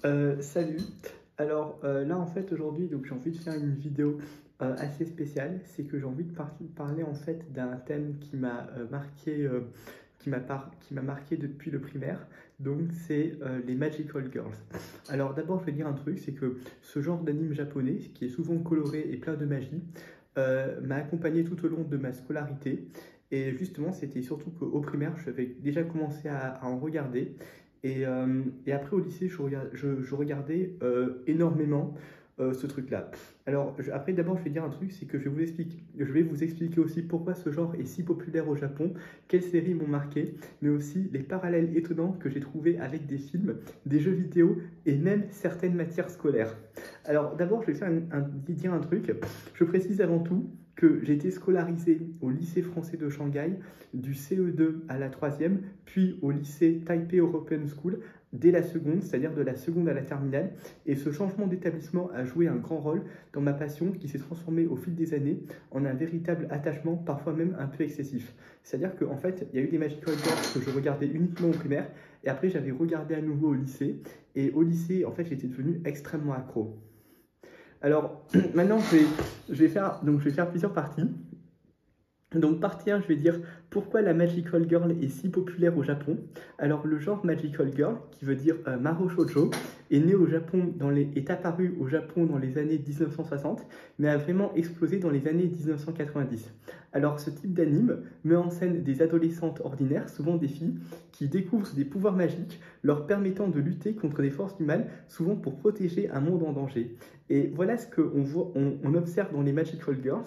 Salut. Alors là en fait aujourd'hui donc j'ai envie de faire une vidéo assez spéciale. C'est que j'ai envie de parler en fait d'un thème qui m'a marqué, qui m'a marqué depuis le primaire. Donc c'est les Magical Girls. Alors d'abord je vais dire un truc, c'est que ce genre d'anime japonais qui est souvent coloré et plein de magie m'a accompagné tout au long de ma scolarité. Et justement, c'était surtout qu'au primaire, j'avais déjà commencé à en regarder. Et après, au lycée, je regardais énormément ce truc-là. Alors, après, d'abord, je vais dire un truc, c'est que je vais vous expliquer aussi pourquoi ce genre est si populaire au Japon, quelles séries m'ont marqué, mais aussi les parallèles étonnants que j'ai trouvés avec des films, des jeux vidéo et même certaines matières scolaires. Alors, d'abord, je vais dire un truc. Je précise avant tout que j'ai été scolarisé au lycée français de Shanghai du CE2 à la troisième, puis au lycée Taipei European School dès la seconde, c'est-à-dire de la seconde à la terminale. Et ce changement d'établissement a joué un grand rôle dans ma passion qui s'est transformée au fil des années en un véritable attachement, parfois même un peu excessif. C'est-à-dire qu'en fait, il y a eu des Magical Girls que je regardais uniquement au primaire, et après j'avais regardé à nouveau au lycée. Et au lycée, en fait, j'étais devenu extrêmement accro. Alors, maintenant, je vais faire plusieurs parties. Donc partie 1, je vais dire pourquoi la Magical Girl est si populaire au Japon. Alors le genre Magical Girl, qui veut dire Maro Shoujo, est apparu au Japon dans les années 1960, mais a vraiment explosé dans les années 1990. Alors ce type d'anime met en scène des adolescentes ordinaires, souvent des filles, qui découvrent des pouvoirs magiques leur permettant de lutter contre des forces du mal, souvent pour protéger un monde en danger. Et voilà ce qu'on observe dans les Magical Girls.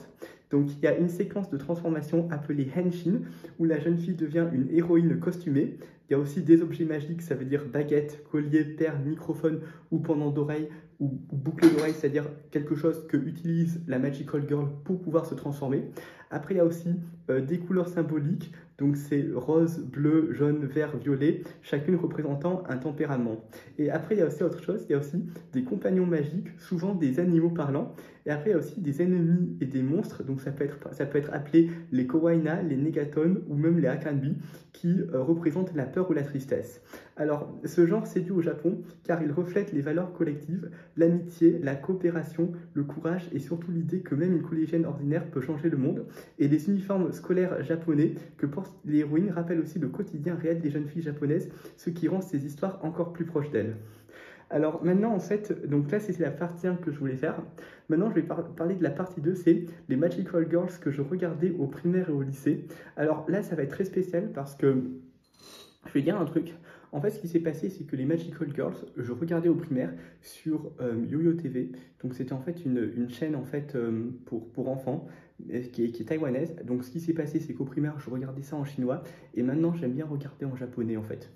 Donc il y a une séquence de transformation appelée Henshin, où la jeune fille devient une héroïne costumée. Il y a aussi des objets magiques, ça veut dire baguette, collier, perles, microphone ou pendant d'oreille ou boucle d'oreille, c'est-à-dire quelque chose que utilise la Magical Girl pour pouvoir se transformer. Après, il y a aussi des couleurs symboliques, donc c'est rose, bleu, jaune, vert, violet, chacune représentant un tempérament. Et après, il y a aussi autre chose, il y a aussi des compagnons magiques, souvent des animaux parlants. Et après, il y a aussi des ennemis et des monstres, donc ça peut être appelé les Kawaii, les Negatones ou même les Akanbi, qui représentent la peur ou la tristesse. Alors, ce genre séduit au Japon car il reflète les valeurs collectives, l'amitié, la coopération, le courage et surtout l'idée que même une collégienne ordinaire peut changer le monde. Et les uniformes scolaires japonais que portent les héroïnes rappellent aussi le quotidien réel des jeunes filles japonaises, ce qui rend ces histoires encore plus proches d'elles. Alors maintenant, en fait, donc là, c'est la partie 1 que je voulais faire. Maintenant, je vais parler de la partie 2, c'est les Magical Girls que je regardais au primaire et au lycée. Alors là, ça va être très spécial parce que je vais dire un truc. En fait, ce qui s'est passé, c'est que les Magical Girls, je regardais au primaire sur YoYo TV. Donc c'était en fait une chaîne en fait pour enfants qui est taïwanaise. Donc ce qui s'est passé, c'est qu'au primaire, je regardais ça en chinois et maintenant j'aime bien regarder en japonais en fait.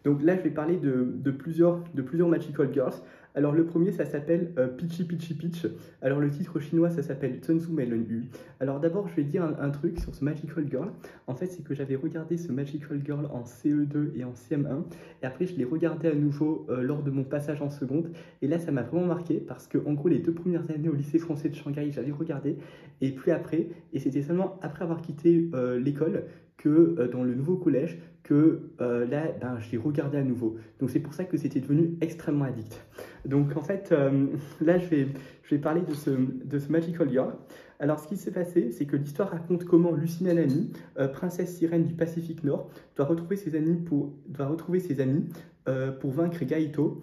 Donc là, je vais parler de plusieurs Magical Girls. Alors le premier, ça s'appelle Peachy Peachy Peach. Alors le titre chinois, ça s'appelle Zhenzu Melon Yu. Alors d'abord, je vais dire un truc sur ce Magical Girl. En fait, c'est que j'avais regardé ce Magical Girl en CE2 et en CM1. Et après, je l'ai regardé à nouveau lors de mon passage en seconde. Et là, ça m'a vraiment marqué parce que, en gros, les 2 premières années au lycée français de Shanghai, j'avais regardé. Et puis après, et c'était seulement après avoir quitté l'école que dans le nouveau collège, que là, ben, je l'ai regardé à nouveau. Donc c'est pour ça que c'était devenu extrêmement addict. Donc en fait, là, je vais parler de ce Magical Girl. Alors ce qui s'est passé, c'est que l'histoire raconte comment Lucy Nanami, princesse sirène du Pacifique Nord, doit retrouver ses amis pour vaincre Gaito,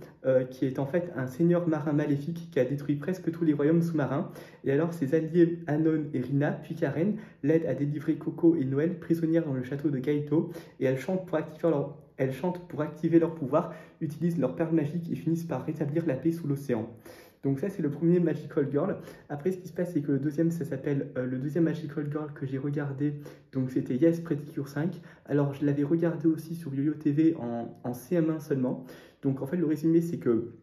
qui est en fait un seigneur marin maléfique qui a détruit presque tous les royaumes sous-marins. Et alors ses alliés Anon et Rina, puis Karen, l'aident à délivrer Coco et Noël, prisonnières dans le château de Gaito, et elles chantent pour activer leur pouvoir, utilisent leur perles magiques et finissent par rétablir la paix sous l'océan. Donc ça, c'est le premier Magical Girl. Après, ce qui se passe, c'est que le deuxième, ça s'appelle le deuxième Magical Girl que j'ai regardé. Donc c'était Yes Pretty Cure 5. Alors je l'avais regardé aussi sur YoYo TV en CM1 seulement. Donc en fait, le résumé, c'est que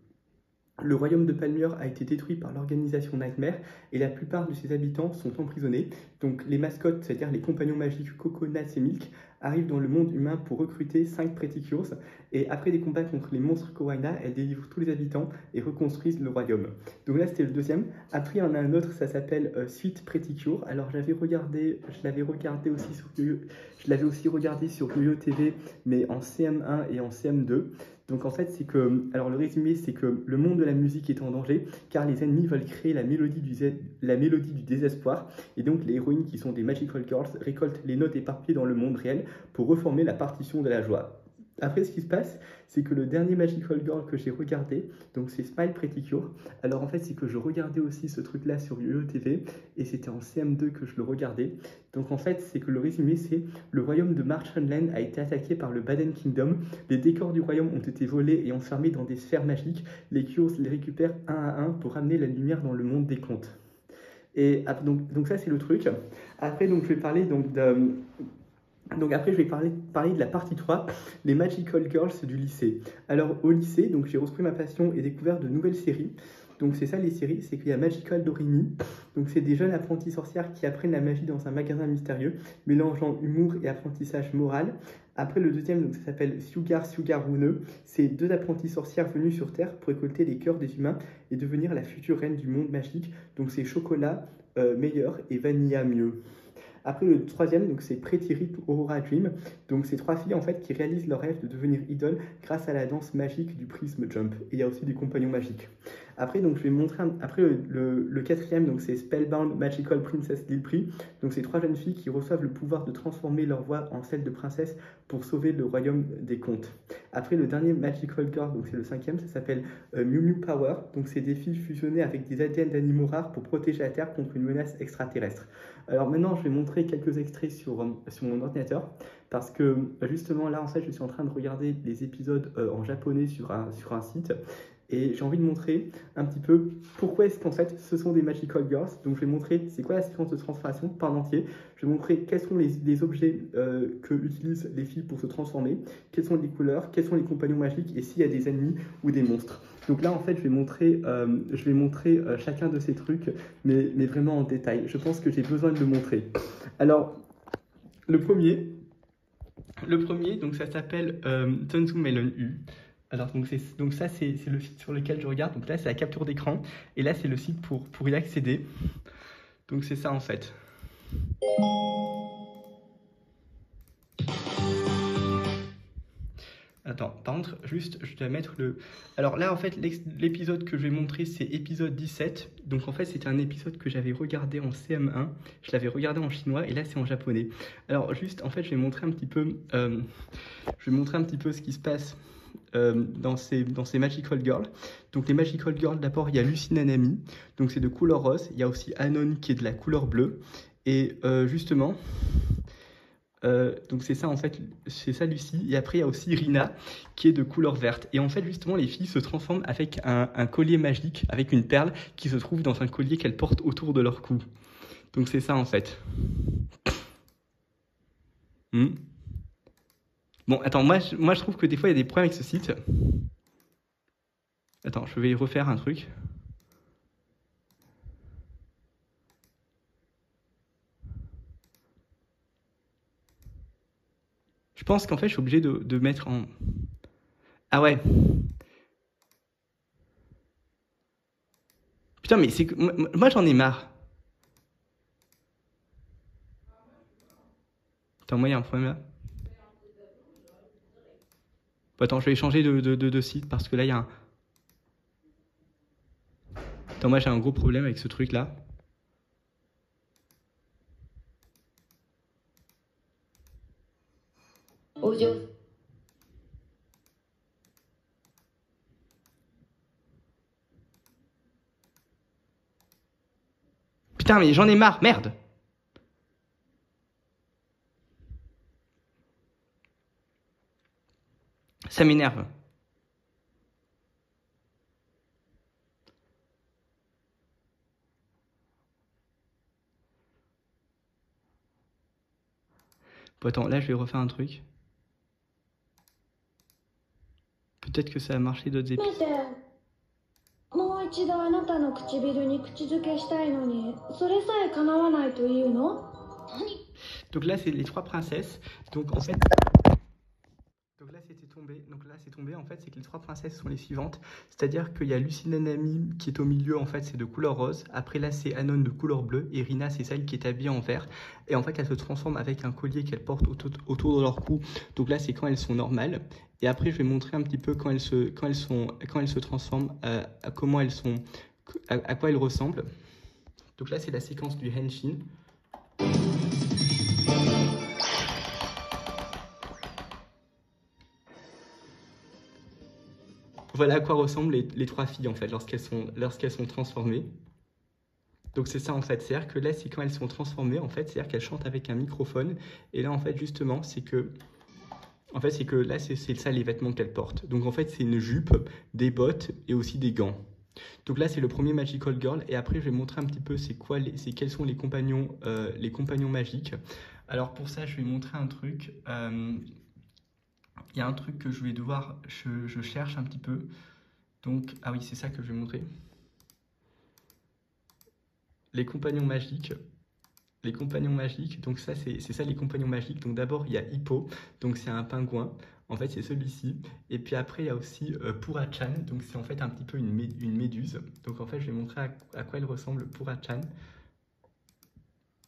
le royaume de Palmyre a été détruit par l'organisation Nightmare et la plupart de ses habitants sont emprisonnés. Donc les mascottes, c'est-à-dire les compagnons magiques Coco, Nats et Milk, arrive dans le monde humain pour recruter 5 Pretty Cures. Et après des combats contre les monstres Kawaii, elle délivre tous les habitants et reconstruisent le royaume. Donc là, c'était le deuxième. Après, il y en a un autre, ça s'appelle Suite Pretty Cure. Alors, je l'avais regardé aussi sur Yo-Yo, je l'avais aussi regardé sur Yo-Yo TV, mais en CM1 et en CM2. Donc en fait, c'est que, alors le résumé, c'est que le monde de la musique est en danger, car les ennemis veulent créer la mélodie du désespoir, et donc les héroïnes qui sont des Magical Girls récoltent les notes éparpillées dans le monde réel pour reformer la partition de la joie. Après, ce qui se passe, c'est que le dernier Magical Girl que j'ai regardé, donc c'est Smile Pretty Cure. Alors en fait, c'est que je regardais aussi ce truc-là sur Yo-Yo TV, et c'était en CM2 que je le regardais. Donc en fait, c'est que le résumé, c'est le royaume de Marchlandland a été attaqué par le Baden Kingdom. Les décors du royaume ont été volés et enfermés dans des sphères magiques. Les Cures les récupèrent un à un pour ramener la lumière dans le monde des contes. Et donc ça, c'est le truc. Après, donc, je vais parler après, je vais parler de la partie 3, les Magical Girls du lycée. Alors, au lycée, donc j'ai repris ma passion et découvert de nouvelles séries. Donc, c'est ça les séries, c'est qu'il y a Magical Doremi. Donc, c'est des jeunes apprentis sorcières qui apprennent la magie dans un magasin mystérieux, mélangeant humour et apprentissage moral. Après, le deuxième, donc, ça s'appelle Sugar Rune. C'est 2 apprentis sorcières venues sur Terre pour récolter les cœurs des humains et devenir la future reine du monde magique. Donc, c'est chocolat meilleur et vanilla mieux. Après, le troisième, donc c'est Pretty Rip Aurora Dream. Donc c'est 3 filles en fait qui réalisent leur rêve de devenir idole grâce à la danse magique du Prism Jump. Et il y a aussi des compagnons magiques. Après, donc je vais montrer après le quatrième, donc c'est Spellbound Magical Princess Lilpri. Donc c'est 3 jeunes filles qui reçoivent le pouvoir de transformer leur voix en celle de princesse pour sauver le royaume des contes. Après, le dernier Magical Girl, donc c'est le 5e, ça s'appelle Mew Mew Power. Donc c'est des filles fusionnées avec des ADN d'animaux rares pour protéger la Terre contre une menace extraterrestre. Alors maintenant, je vais montrer quelques extraits sur mon ordinateur parce que justement là, en fait, je suis en train de regarder les épisodes en japonais sur un site et j'ai envie de montrer un petit peu pourquoi est-ce qu'en fait ce sont des Magical Girls. Donc je vais montrer c'est quoi la séquence de transformation par entier. Je vais montrer quels sont les objets que utilisent les filles pour se transformer, quelles sont les couleurs, quels sont les compagnons magiques et s'il y a des ennemis ou des monstres. Donc là en fait je vais montrer chacun de ces trucs mais vraiment en détail. Je pense que j'ai besoin de le montrer. Alors le premier donc ça s'appelle Tonsu Melon U. Alors, donc ça, c'est le site sur lequel je regarde. Donc là, c'est la capture d'écran. Et là, c'est le site pour y accéder. Donc, c'est ça, en fait. Attends, par contre, juste, je dois mettre le... Alors là, en fait, l'épisode que je vais montrer, c'est épisode 17. Donc, en fait, c'était un épisode que j'avais regardé en CM1. Je l'avais regardé en chinois et là, c'est en japonais. Alors, juste, en fait, je vais montrer un petit peu ce qui se passe dans ces Magical Girls. Donc les Magical Girls, d'abord il y a Lucy Nanami, donc c'est de couleur rose. Il y a aussi Anon qui est de la couleur bleue. Et justement, donc c'est ça en fait, c'est ça Lucy. Et après il y a aussi Rina qui est de couleur verte. Et en fait justement les filles se transforment avec un collier magique, avec une perle qui se trouve dans un collier qu'elles portent autour de leur cou. Donc c'est ça en fait. Bon, attends, moi je trouve que des fois il y a des problèmes avec ce site. Attends, je vais refaire un truc. Je pense qu'en fait je suis obligé de mettre en... Ah ouais. Putain, mais c'est que... Moi j'en ai marre. Attends, moi il y a un problème là. Bon, attends, je vais changer de site parce que là il y a un... Attends, moi j'ai un gros problème avec ce truc là. Putain, mais j'en ai marre, merde. Ça m'énerve. Bon, attends, là je vais refaire un truc. Peut-être que ça a marché d'autres épisodes. Donc là, c'est les trois princesses. Donc en fait, donc là, c'était tombé. Donc là, c'est tombé. En fait, c'est que les trois princesses sont les suivantes. C'est-à-dire qu'il y a Lucinanami qui est au milieu. En fait, c'est de couleur rose. Après, là, c'est Anon de couleur bleue. Et Rina, c'est celle qui est habillée en vert. Et en fait, elle se transforme avec un collier qu'elle porte autour de leur cou. Donc là, c'est quand elles sont normales. Et après, je vais montrer un petit peu quand elles se transforment, comment elles sont, à quoi elles ressemblent. Donc là, c'est la séquence du Henshin. Voilà à quoi ressemblent les trois filles en fait lorsqu'elles sont transformées. Donc c'est ça en fait, c'est-à-dire que là c'est quand elles sont transformées en fait, c'est-à-dire qu'elles chantent avec un microphone. Et là en fait justement c'est que là c'est ça les vêtements qu'elles portent. Donc en fait c'est une jupe, des bottes et aussi des gants. Donc là c'est le premier Magical Girl et après je vais montrer un petit peu quels sont les compagnons magiques. Alors pour ça je vais montrer un truc. Il y a un truc que je vais devoir, je cherche un petit peu. Donc, ah oui, c'est ça que je vais montrer. Les compagnons magiques. Les compagnons magiques, donc ça, c'est ça les compagnons magiques. Donc d'abord, il y a Hippo, donc c'est un pingouin. En fait, c'est celui-ci. Et puis après, il y a aussi Pura-chan, donc c'est en fait un petit peu une méduse. Donc en fait, je vais montrer à quoi elle ressemble Pura-chan.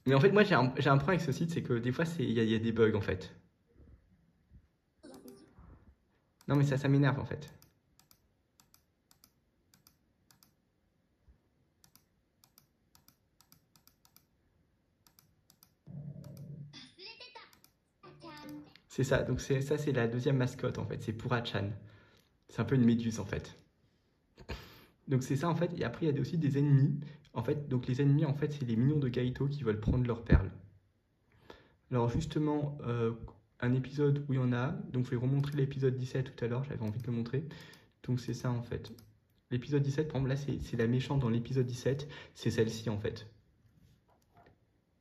Mais en fait, moi, j'ai un problème avec ce site, c'est que des fois, il y a des bugs en fait. Non, mais ça m'énerve en fait. C'est ça, donc ça c'est la deuxième mascotte en fait, c'est Pura-chan. C'est un peu une méduse en fait. Donc c'est ça en fait, et après il y a aussi des ennemis. En fait, donc les ennemis en fait c'est les mignons de Gaito qui veulent prendre leurs perles. Alors justement, un épisode où il y en a, donc je vais remontrer l'épisode 17 tout à l'heure, j'avais envie de le montrer. Donc c'est ça en fait. L'épisode 17, par exemple là c'est la méchante dans l'épisode 17, c'est celle-ci en fait.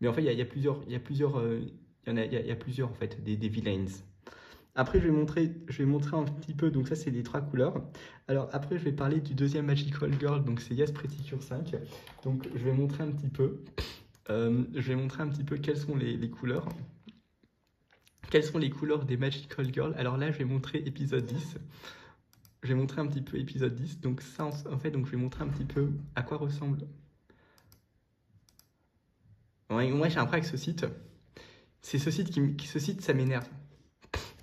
Mais en fait il y a plusieurs en fait, des villains. Après, je vais montrer un petit peu, donc ça c'est les trois couleurs. Alors après, je vais parler du deuxième Magical Girl, donc c'est Yes Pretty Cure 5. Donc je vais montrer un petit peu, quelles sont les couleurs. Quelles sont les couleurs des Magical Girls. Alors là, je vais montrer épisode 10. Je vais montrer un petit peu épisode 10. Donc ça, en fait, donc je vais montrer un petit peu à quoi ressemble. Ouais, moi, j'ai un problème avec ce site. C'est ce site, ça m'énerve.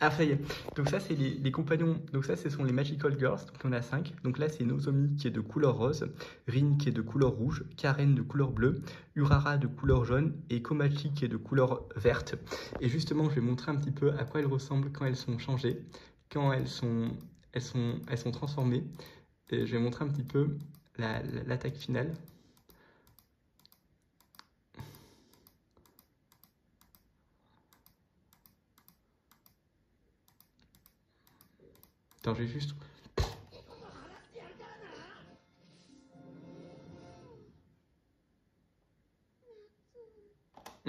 Ah, ça y est. Donc ça, c'est les compagnons. Donc ça, ce sont les Magical Girls. Donc on a 5. Donc là, c'est Nozomi qui est de couleur rose, Rin qui est de couleur rouge, Karen de couleur bleue, Urara de couleur jaune et Komachi qui est de couleur verte. Et justement, je vais montrer un petit peu à quoi elles ressemblent quand elles sont changées, quand elles sont transformées. Et je vais montrer un petit peu l'attaque finale. Attends, j'ai juste...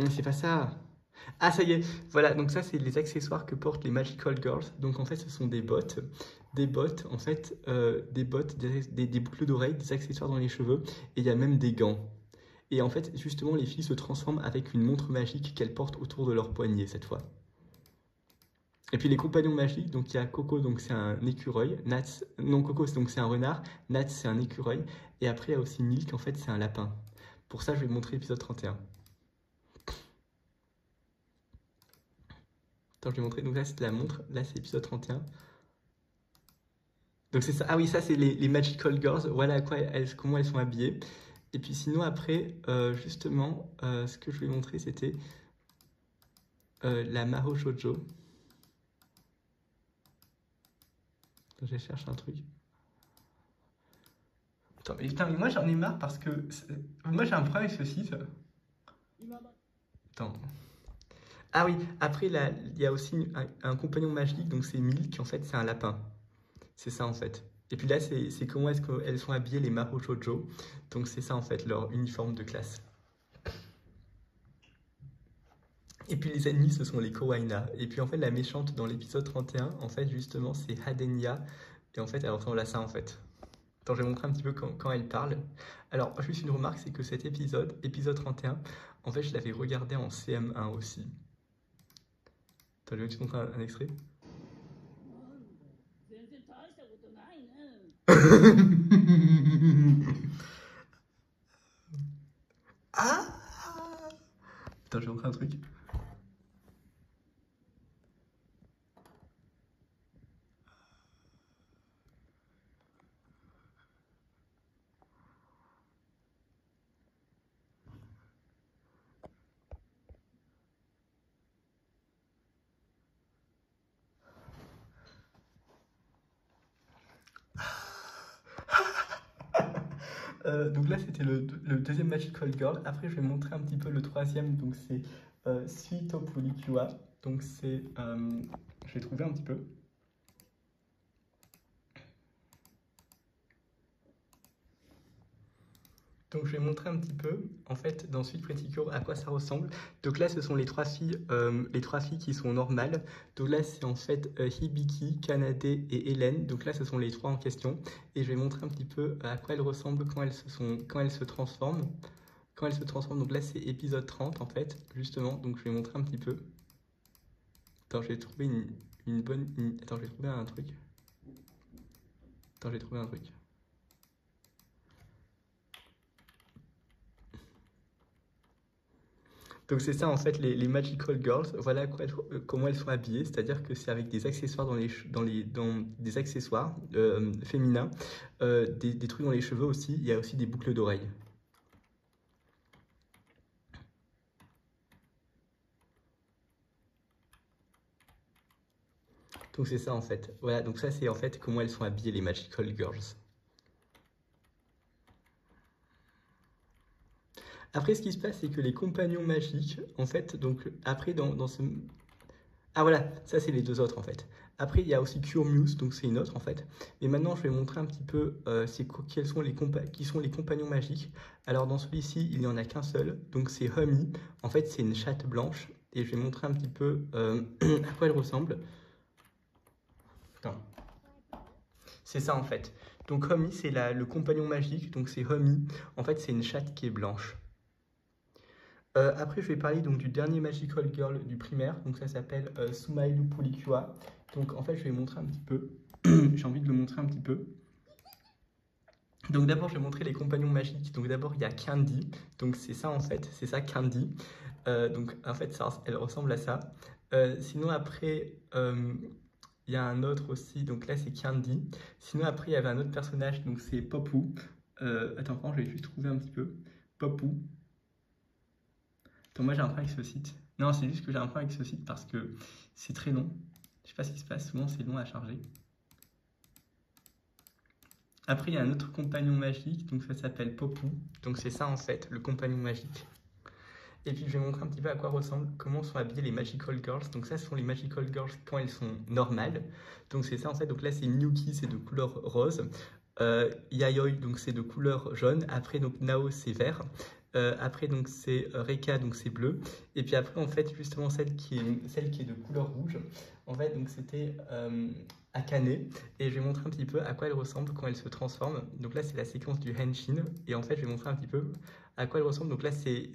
C'est pas ça. Ah, ça y est. Voilà, donc ça, c'est les accessoires que portent les Magical Girls. Donc en fait, ce sont des bottes. Des bottes, en fait, des bottes, des boucles d'oreilles, des accessoires dans les cheveux. Et il y a même des gants. Et en fait, justement, les filles se transforment avec une montre magique qu'elles portent autour de leur poignet cette fois. Et puis les compagnons magiques, donc il y a Coco, donc c'est un écureuil, Nats, non Coco, donc c'est un renard, Nats c'est un écureuil, et après il y a aussi Milk, en fait c'est un lapin. Pour ça je vais montrer l'épisode 31. Attends, je vais montrer, donc là c'est la montre, là c'est l'épisode 31. Donc c'est ça, ah oui ça c'est les Magical Girls, voilà à quoi comment elles sont habillées. Et puis sinon après, justement, ce que je vais montrer c'était la Mahou Shoujo. Je cherche un truc. Attends, mais putain, mais moi j'en ai marre parce que... Moi j'ai un problème avec ce site. Attends. Ah oui, après il y a aussi un compagnon magique, donc c'est Milk, en fait c'est un lapin. C'est ça en fait. Et puis là c'est comment est-ce qu'elles sont habillées les Mahou Shoujo. Donc c'est ça en fait, leur uniforme de classe. Et puis les ennemis ce sont les Kawaii. Et puis en fait la méchante dans l'épisode 31, en fait justement c'est Hadenya. Et en fait elle ressemble à ça en fait. Attends, je vais montrer un petit peu quand elle parle. Alors, juste une remarque, c'est que cet épisode 31, en fait, je l'avais regardé en CM1 aussi. Attends, je vais te montrer un extrait. Ah! Attends, je vais montrer un truc. Donc là, c'était le deuxième Magical Girl. Après, je vais montrer un petit peu le troisième. Donc, c'est Suitopulikua. Donc, c'est. Je vais trouver un petit peu. Donc, je vais montrer un petit peu, en fait, dans Sweet Pretty Cure, à quoi ça ressemble. Donc là, ce sont les trois filles qui sont normales. Donc là, c'est en fait Hibiki, Kanade et Hélène. Donc là, ce sont les trois en question. Et je vais montrer un petit peu à quoi elles ressemblent quand elles se transforment. Quand elles se transforment, donc là, c'est épisode 30, en fait, justement. Donc, je vais montrer un petit peu. Attends, j'ai trouvé une bonne... Attends, j'ai trouvé un truc. Attends, j'ai trouvé un truc. Donc c'est ça en fait les Magical Girls, voilà comment elles sont habillées, c'est-à-dire que c'est avec des accessoires dans des accessoires féminins, des trucs dans les cheveux aussi, il y a aussi des boucles d'oreilles. Donc c'est ça en fait, voilà, donc ça c'est en fait comment elles sont habillées les Magical Girls. Après, ce qui se passe, c'est que les compagnons magiques, en fait, donc après, dans ce... Ah voilà, ça c'est les deux autres en fait. Après, il y a aussi Cure Muse, donc c'est une autre en fait. Mais maintenant, je vais montrer un petit peu qui sont les compagnons magiques. Alors, dans celui-ci, il n'y en a qu'un seul, donc c'est Hummy. En fait, c'est une chatte blanche. Et je vais montrer un petit peu à quoi elle ressemble. Attends. C'est ça en fait. Donc, Hummy, c'est le compagnon magique, donc c'est Hummy. En fait, c'est une chatte qui est blanche. Après, je vais parler donc du dernier Magical Girl du primaire. Donc, ça s'appelle Sumailu Pulikua. Donc, en fait, je vais montrer un petit peu. J'ai envie de le montrer un petit peu. Donc, d'abord, je vais montrer les compagnons magiques. Donc, d'abord, il y a Candy. Donc, c'est ça, en fait. C'est ça, Candy. Donc, en fait, elle ressemble à ça. Sinon, après, il y a un autre aussi. Donc, là, c'est Candy. Sinon, après, il y avait un autre personnage. Donc, c'est Popou. Attends, je vais juste trouver un petit peu. Popou. Attends, moi j'ai un problème avec ce site. Non, c'est juste que j'ai un problème avec ce site parce que c'est très long. Je sais pas ce qui se passe, souvent c'est long à charger. Après, il y a un autre compagnon magique, donc ça s'appelle Popou. Donc c'est ça en fait, le compagnon magique. Et puis je vais montrer un petit peu à quoi ressemble, comment sont habillées les Magical Girls. Donc ça, ce sont les Magical Girls quand elles sont normales. Donc c'est ça en fait, donc là c'est Miyuki, c'est de couleur rose. Yayoi, donc c'est de couleur jaune. Après, donc Nao, c'est vert. Après, donc c'est Reka, donc c'est bleu. Et puis après, en fait, justement, celle qui est de couleur rouge, en fait, donc c'était Akane. Et je vais montrer un petit peu à quoi elle ressemble quand elle se transforme. Donc là, c'est la séquence du Henshin. Et en fait, je vais montrer un petit peu à quoi elle ressemble. Donc là, c'est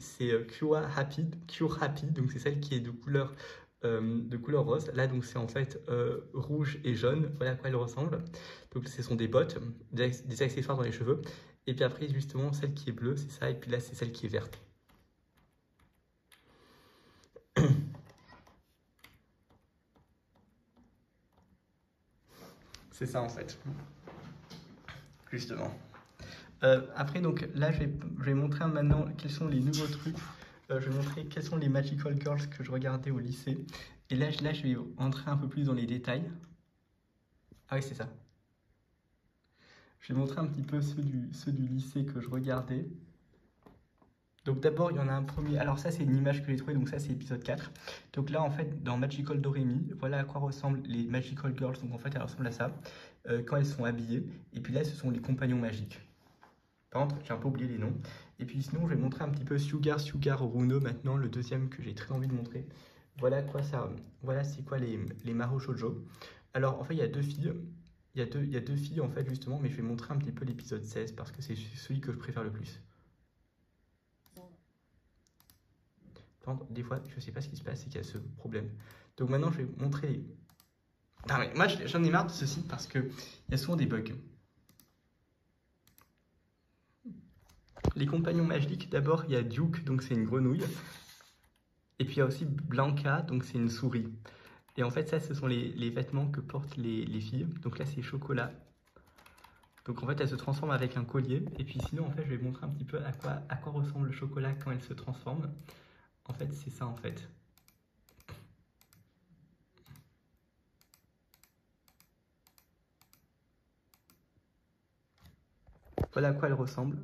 Cure Happy. Donc c'est celle qui est de couleur rose. Là, donc c'est en fait rouge et jaune. Voilà à quoi elle ressemble. Donc ce sont des bottes, des accessoires dans les cheveux. Et puis après, justement, celle qui est bleue, c'est ça. Et puis là, c'est celle qui est verte. C'est ça en fait. Justement. Après, donc là, je vais montrer maintenant quels sont les nouveaux trucs. Je vais montrer quels sont les Magical Girls que je regardais au lycée. Et là, je vais entrer un peu plus dans les détails. Ah oui, c'est ça. Je vais montrer un petit peu ceux du lycée que je regardais. Donc d'abord, il y en a un premier. Alors ça, c'est une image que j'ai trouvée, donc ça, c'est épisode 4. Donc là, en fait, dans Magical Doremi, voilà à quoi ressemblent les Magical Girls. Donc en fait, elles ressemblent à ça, quand elles sont habillées. Et puis là, ce sont les compagnons magiques. Par contre, j'ai un peu oublié les noms. Et puis sinon, je vais montrer un petit peu Sugar Runo, maintenant, le deuxième que j'ai très envie de montrer. Voilà quoi ça. Voilà, c'est quoi les Mahou Shoujo. Alors, en fait, il y a deux filles. Il y a deux filles, en fait, justement, mais je vais montrer un petit peu l'épisode 16 parce que c'est celui que je préfère le plus. des fois, je sais pas ce qui se passe, c'est qu'il y a ce problème. Donc maintenant, je vais vous montrer les... Non, mais moi, j'en ai marre de ce site parce qu'il y a souvent des bugs. Les compagnons magiques, d'abord, il y a Duke, donc c'est une grenouille. Et puis il y a aussi Blanca, donc c'est une souris. Et en fait, ça, ce sont les vêtements que portent les filles. Donc là, c'est chocolat. Donc en fait, elle se transforme avec un collier. Et puis sinon, en fait, je vais vous montrer un petit peu à quoi ressemble le chocolat quand elle se transforme. En fait, c'est ça, en fait. Voilà à quoi elle ressemble.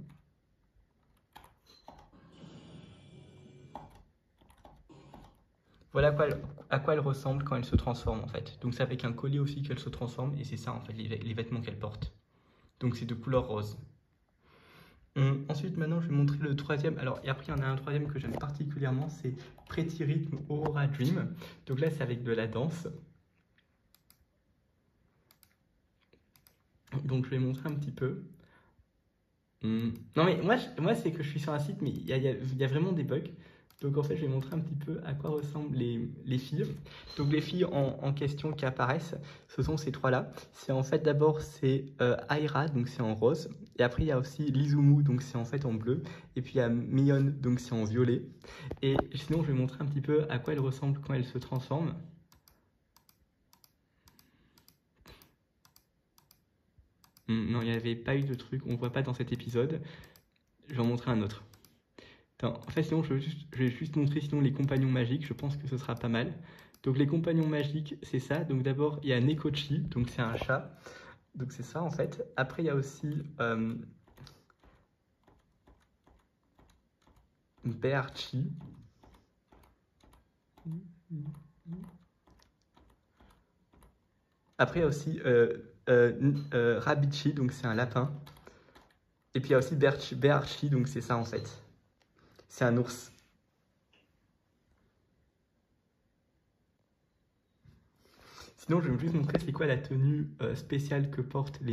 Voilà à quoi elle ressemble quand elle se transforme, en fait. Donc c'est avec un collier aussi qu'elle se transforme. Et c'est ça, en fait, les vêtements qu'elle porte. Donc c'est de couleur rose. Ensuite, maintenant, je vais montrer le troisième. Alors, et après, il y en a un troisième que j'aime particulièrement, c'est Pretty Rhythm Aurora Dream. Donc là, c'est avec de la danse. Donc, je vais montrer un petit peu. Non, mais moi c'est que je suis sur un site, mais il y a vraiment des bugs. Donc, en fait, je vais montrer un petit peu à quoi ressemblent les filles. Donc, les filles en question qui apparaissent, ce sont ces trois-là. C'est en fait, d'abord, c'est Aira, donc c'est en rose. Et après, il y a aussi Lizumu, donc c'est en fait en bleu. Et puis, il y a Mion, donc c'est en violet. Et sinon, je vais montrer un petit peu à quoi elles ressemblent quand elles se transforment. Non, il n'y avait pas eu de truc, on ne voit pas dans cet épisode. Je vais en montrer un autre. Attends, en fait, sinon, je vais juste montrer sinon les compagnons magiques, je pense que ce sera pas mal. Donc, les compagnons magiques, c'est ça. Donc, d'abord, il y a Nekochi, donc c'est un chat. Donc, c'est ça, en fait. Après, il y a aussi Bearchi. Après, il y a aussi Rabichi, donc c'est un lapin. Et puis, il y a aussi Bearchi, donc c'est ça, en fait. C'est un ours. Sinon, je vais juste montrer c'est quoi la tenue spéciale que portent les